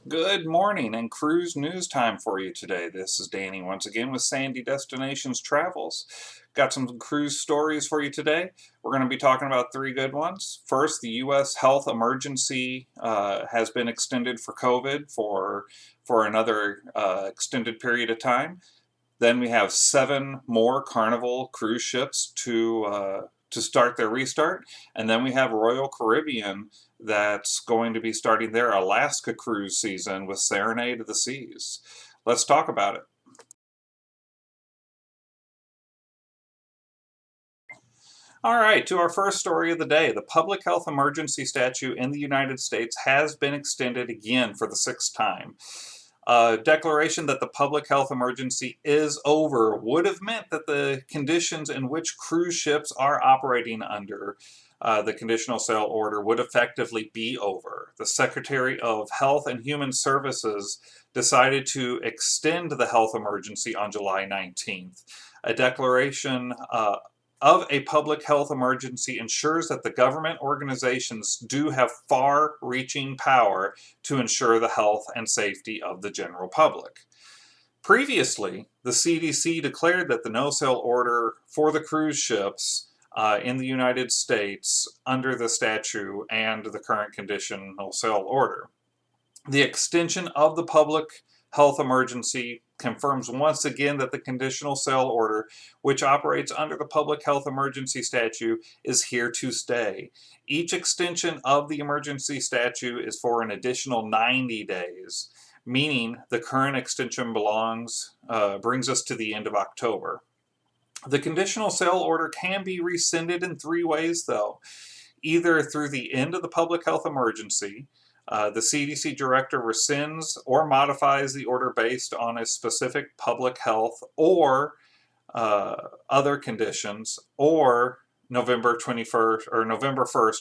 Good morning and cruise news time for you today. This is Danny once again with Sandy Destinations Travels. Got some cruise stories for you today. We're going to be talking about three good ones. First, the U.S. health emergency has been extended for COVID for another extended period of time. Then we have 7 more Carnival cruise ships to start their restart, and then we have Royal Caribbean that's going to be starting their Alaska cruise season with Serenade of the Seas. Let's talk about it. All right, to our first story of the day. The public health emergency statute in the United States has been extended again for the 6th time. A declaration that the public health emergency is over would have meant that the conditions in which cruise ships are operating under the conditional sail order would effectively be over. The Secretary of Health and Human Services decided to extend the health emergency on July 19th. A declaration of a public health emergency ensures that the government organizations do have far-reaching power to ensure the health and safety of the general public. Previously, the CDC declared that the no-sail order for the cruise ships in the United States under the statute and the current conditional sail order. The extension of the public health emergency confirms once again that the conditional sail order, which operates under the public health emergency statute, is here to stay. Each extension of the emergency statute is for an additional 90 days, meaning the current extension brings us to the end of October. The conditional sail order can be rescinded in 3 ways, though. Either through the end of the public health emergency, the CDC director rescinds or modifies the order based on a specific public health or other conditions, or November 1st,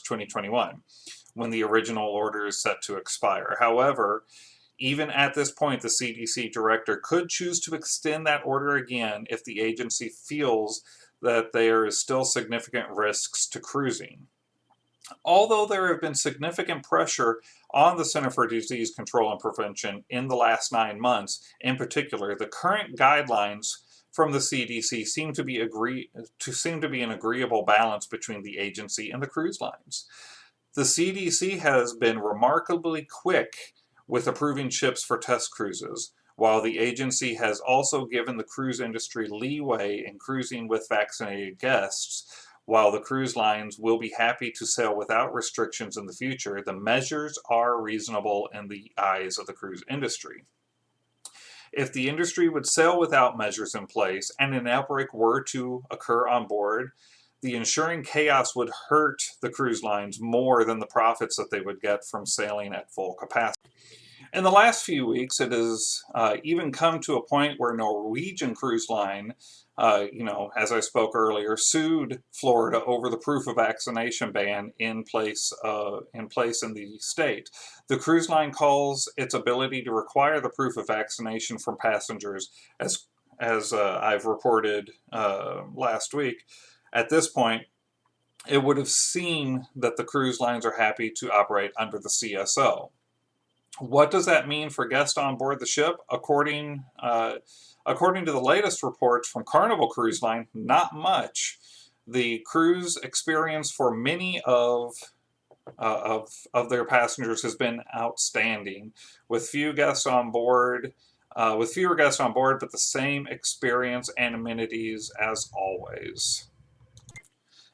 2021, when the original order is set to expire. However, even at this point, the CDC director could choose to extend that order again if the agency feels that there is still significant risks to cruising. Although there have been significant pressure on the Center for Disease Control and Prevention in the last 9 months, in particular, the current guidelines from the CDC seem to be an agreeable balance between the agency and the cruise lines. The CDC has been remarkably quick with approving ships for test cruises, while the agency has also given the cruise industry leeway in cruising with vaccinated guests. While the cruise lines will be happy to sail without restrictions in the future, the measures are reasonable in the eyes of the cruise industry. If the industry would sail without measures in place and an outbreak were to occur on board, the ensuing chaos would hurt the cruise lines more than the profits that they would get from sailing at full capacity. In the last few weeks, it has even come to a point where Norwegian Cruise Line, as I spoke earlier, sued Florida over the proof of vaccination ban in place in the state. The cruise line calls its ability to require the proof of vaccination from passengers, as I've reported last week. At this point, it would have seemed that the cruise lines are happy to operate under the CSO. What does that mean for guests on board the ship? According to the latest reports from Carnival Cruise Line, not much. The cruise experience for many of their passengers has been outstanding, with fewer guests on board, but the same experience and amenities as always.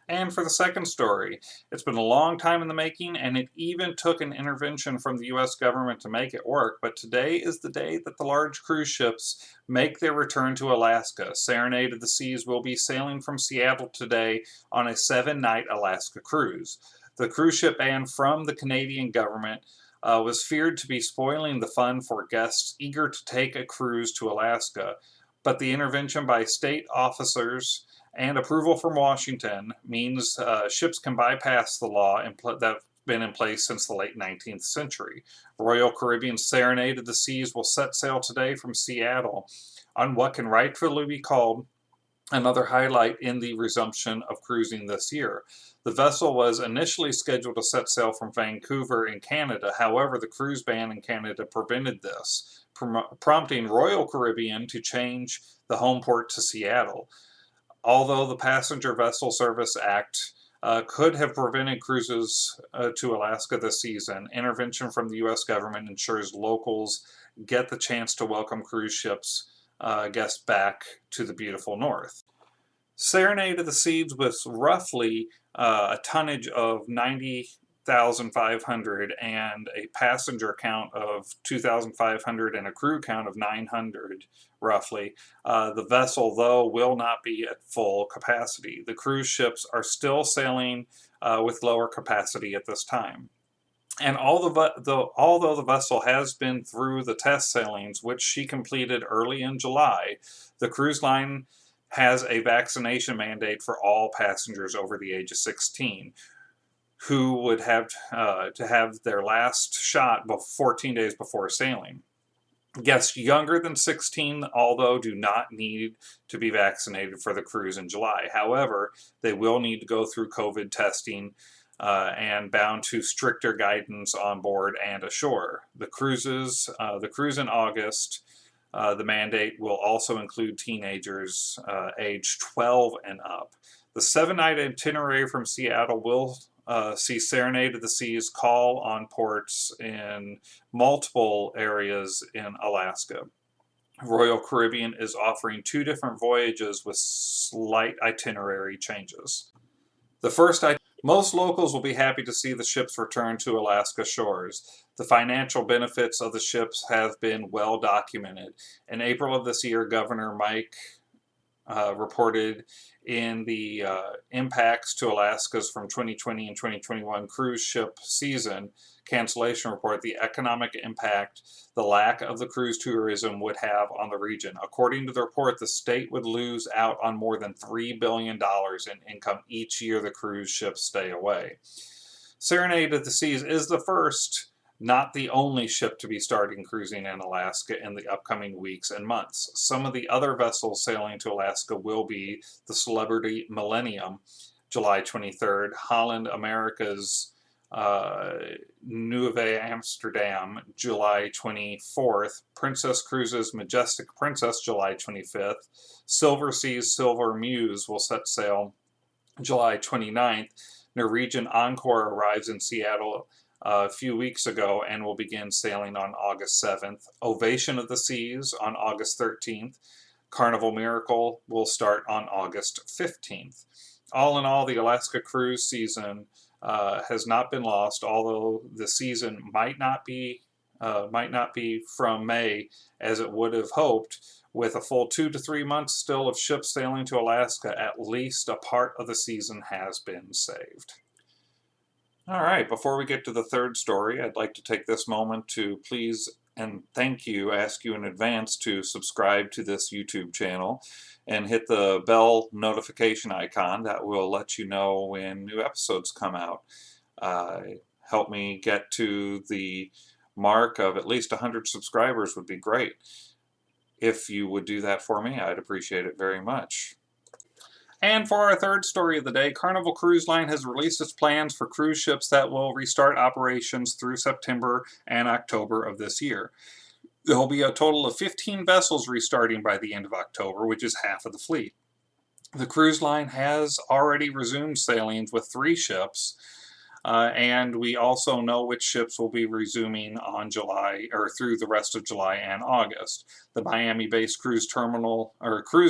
And for the second story, it's been a long time in the making, and it even took an intervention from the U.S. government to make it work, but today is the day that the large cruise ships make their return to Alaska. Serenade of the Seas will be sailing from Seattle today on a 7-night Alaska cruise. The cruise ship ban from the Canadian government was feared to be spoiling the fun for guests eager to take a cruise to Alaska, but the intervention by state officers and approval from Washington means ships can bypass the law that's been in place since the late 19th century. Royal Caribbean's Serenade of the Seas will set sail today from Seattle on what can rightfully be called another highlight in the resumption of cruising this year. The vessel was initially scheduled to set sail from Vancouver in Canada. However, the cruise ban in Canada prevented this, prompting Royal Caribbean to change the home port to Seattle. Although the Passenger Vessel Service Act could have prevented cruises to Alaska this season, intervention from the U.S. government ensures locals get the chance to welcome cruise ships guests back to the beautiful North. Serenade of the Seas was roughly a tonnage of 90,500 and a passenger count of 2,500 and a crew count of 900, roughly. The vessel, though, will not be at full capacity. The cruise ships are still sailing with lower capacity at this time. And although the vessel has been through the test sailings, which she completed early in July, the cruise line has a vaccination mandate for all passengers over the age of 16 who would have to have their last shot 14 days before sailing. Guests younger than 16, although, do not need to be vaccinated for the cruise in July. However, they will need to go through COVID testing and bound to stricter guidance on board and ashore. The cruise in August, the mandate will also include teenagers age 12 and up. The 7-night itinerary from Seattle will see Serenade of the Seas call on ports in multiple areas in Alaska. Royal Caribbean is offering 2 different voyages with slight itinerary changes. Most locals will be happy to see the ships return to Alaska shores. The financial benefits of the ships have been well documented. In April of this year, Governor Mike reported in the impacts to Alaska's from 2020 and 2021 cruise ship season cancellation report the economic impact the lack of the cruise tourism would have on the region. According to the report, the state would lose out on more than $3 billion in income each year the cruise ships stay away. Serenade of the Seas is the first, not the only ship to be starting cruising in Alaska in the upcoming weeks and months. Some of the other vessels sailing to Alaska will be the Celebrity Millennium, July 23rd, Holland America's Nieuwe Amsterdam, July 24th, Princess Cruises Majestic Princess, July 25th, Silver Seas Silver Muse will set sail July 29th, Norwegian Encore arrives in Seattle a few weeks ago and will begin sailing on August 7th. Ovation of the Seas on August 13th. Carnival Miracle will start on August 15th. All in all, the Alaska cruise season has not been lost, although the season might not be from May as it would have hoped. With a full 2 to 3 months still of ships sailing to Alaska, at least a part of the season has been saved. All right, before we get to the third story, I'd like to take this moment to please and ask you in advance to subscribe to this YouTube channel and hit the bell notification icon that will let you know when new episodes come out. Help me get to the mark of at least 100 subscribers would be great. If you would do that for me, I'd appreciate it very much. And for our third story of the day, Carnival Cruise Line has released its plans for cruise ships that will restart operations through September and October of this year. There will be a total of 15 vessels restarting by the end of October, which is half of the fleet. The cruise line has already resumed sailings with 3 ships, and we also know which ships will be resuming on through the rest of July and August. The Miami-based cruise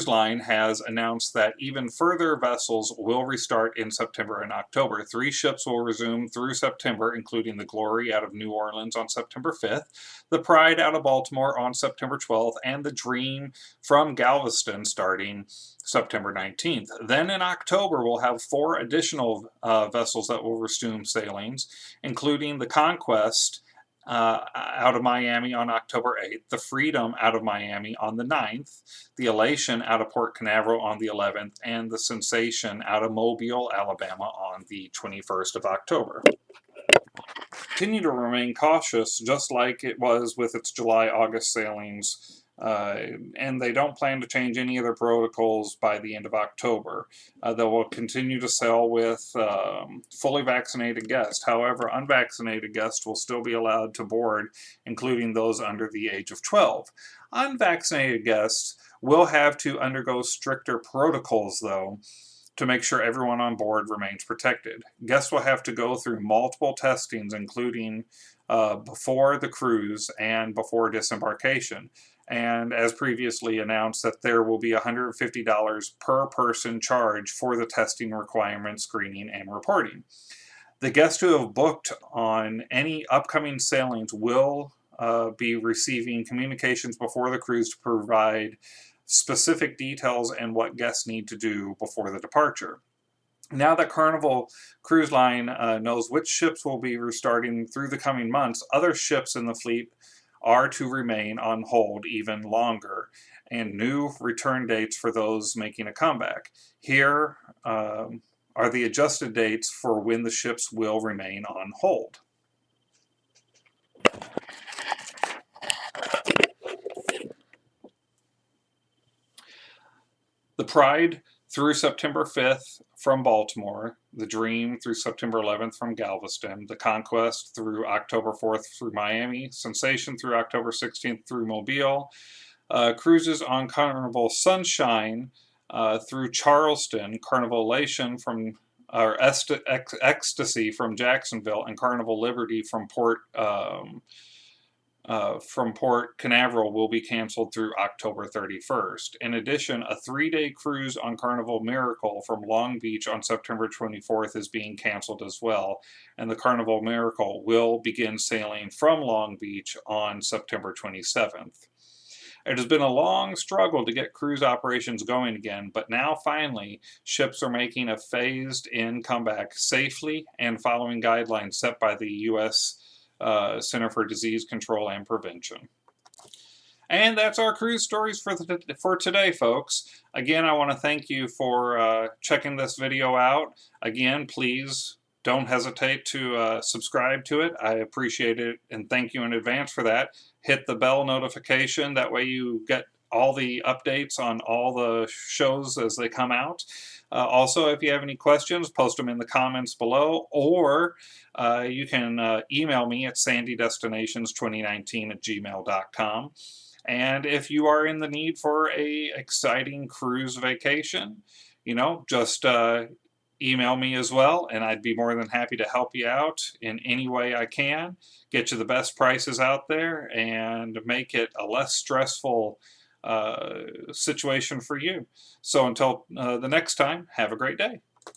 line has announced that even further vessels will restart in September and October. 3 ships will resume through September, including the Glory out of New Orleans on September 5th, the Pride out of Baltimore on September 12th, and the Dream from Galveston starting September 19th. Then in October, we'll have 4 additional vessels that will resume sailings, including the Conquest out of Miami on October 8th, the Freedom out of Miami on the 9th, the Elation out of Port Canaveral on the 11th, and the Sensation out of Mobile, Alabama on the 21st of October. Continue to remain cautious, just like it was with its July-August sailings and they don't plan to change any of their protocols by the end of October. They will continue to sail with fully vaccinated guests. However, unvaccinated guests will still be allowed to board, including those under the age of 12. Unvaccinated guests will have to undergo stricter protocols, though, to make sure everyone on board remains protected. Guests will have to go through multiple testings, including before the cruise and before disembarkation. And as previously announced, that there will be $150 per person charge for the testing requirements, screening, and reporting. The guests who have booked on any upcoming sailings will be receiving communications before the cruise to provide specific details and what guests need to do before the departure. Now that Carnival Cruise Line knows which ships will be restarting through the coming months, other ships in the fleet are to remain on hold even longer, and new return dates for those making a comeback. Here are the adjusted dates for when the ships will remain on hold. The Pride through September 5th from Baltimore, the Dream through September 11th from Galveston, the Conquest through October 4th through Miami, Sensation through October 16th through Mobile, cruises on Carnival Sunshine through Charleston, Carnival Elation from Ecstasy from Jacksonville, and Carnival Liberty from Port Canaveral will be canceled through October 31st. In addition, a 3-day cruise on Carnival Miracle from Long Beach on September 24th is being canceled as well, and the Carnival Miracle will begin sailing from Long Beach on September 27th. It has been a long struggle to get cruise operations going again, but now finally ships are making a phased-in comeback safely and following guidelines set by the U.S. Center for Disease Control and Prevention. And that's our cruise stories for today, folks. Again, I want to thank you for checking this video out. Again, please don't hesitate to subscribe to it. I appreciate it and thank you in advance for that. Hit the bell notification. That way you get all the updates on all the shows as they come out. Also, if you have any questions, post them in the comments below, or you can email me at sandydestinations2019@gmail.com. And if you are in the need for a exciting cruise vacation, just email me as well, and I'd be more than happy to help you out in any way I can, get you the best prices out there, and make it a less stressful situation for you. So until the next time, have a great day.